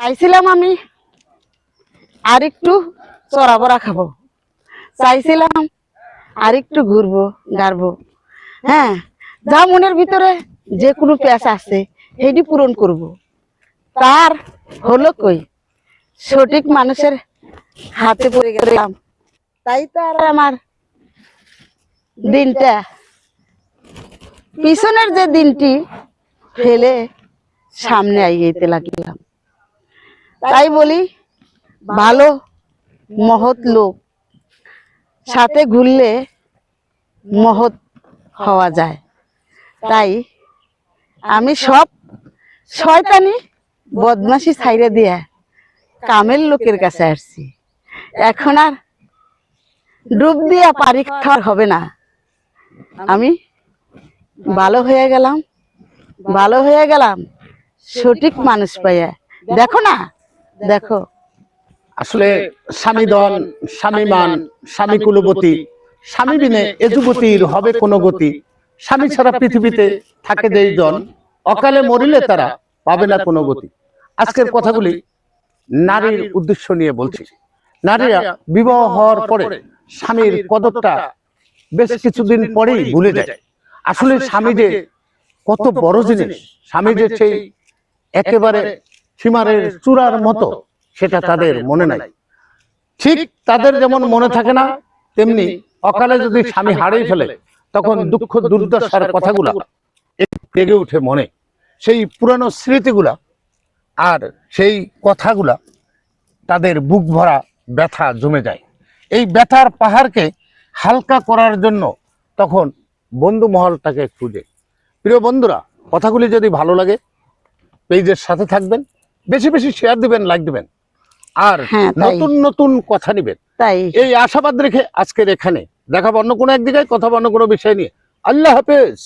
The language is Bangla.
চাইছিলাম আমি আর একটু চড়াবড়া খাবো, চাইছিলাম আর একটু ঘুরবো গাড়বো, হ্যাঁ, যা মনের ভিতরে যে কোনো প্যাচ আছে সেটি পূরণ করব। তার হলো কই, সঠিক মানুষের হাতে পড়ে গেলাম, তাই তো আর আমার দিনটা পিছনের যে দিনটি ফেলে সামনে এগিয়ে লাগলাম। তাই বলি, ভালো মহৎ লোক সাথে ঘুরলে মহৎ হওয়া যায়। তাই আমি সব শয়তানি বদমাশি ছাইরে দিয়া কামের লোকের কাছে আসছি। এখন আর ডুব দিয়া পারি খাওয়ার হবে না। আমি ভালো হয়ে গেলাম, ভালো হয়ে গেলাম সঠিক মানুষ পাইয়া। দেখো না, দেখো। আসলে স্বামী দন, স্বামী মান, স্বামী কুলবতী, স্বামী বিনে এ যুবতীর হবে কোন গতি। স্বামী ছাড়া পৃথিবীতে থাকে যেই জন, অকালে মরিলে তারা পাবে না কোনো গতি। আজকের কথাগুলি নারীর উদ্দেশ্য নিয়ে বলছি। নারীরা বিবাহ হওয়ার পরে স্বামীর কদরটা বেশ কিছুদিন পরেই ভুলে যায়। আসলে স্বামী যে কত বড় জিনিস, স্বামী যে সেই একেবারে সীমারের চূড়ার মতো, সেটা তাদের মনে নাই। ঠিক তাদের যেমন মনে থাকে না, তেমনি অকালে যদি স্বামী হারিয়ে ফেলে তখন দুঃখ দুর্দশার কথাগুলা জেগে উঠে মনে, সেই পুরানো স্মৃতিগুলা আর সেই কথাগুলা তাদের বুক ভরা ব্যথা জমে যায়। এই ব্যথার পাহাড়কে হালকা করার জন্য তখন বন্ধু মহলটাকে খুঁজে। প্রিয় বন্ধুরা, কথাগুলি যদি ভালো লাগে পেজের সাথে থাকবেন, বেশি বেশি শেয়ার দিবেন, লাইক দিবেন, আর নতুন নতুন কথা নিবেন। তাই এই আশাবাদ রেখে আজকের এখানে দেখাবো অন্য কোনো একদিকে, কথা অন্য কোনো বিষয় নিয়ে। আল্লাহ হাফেজ।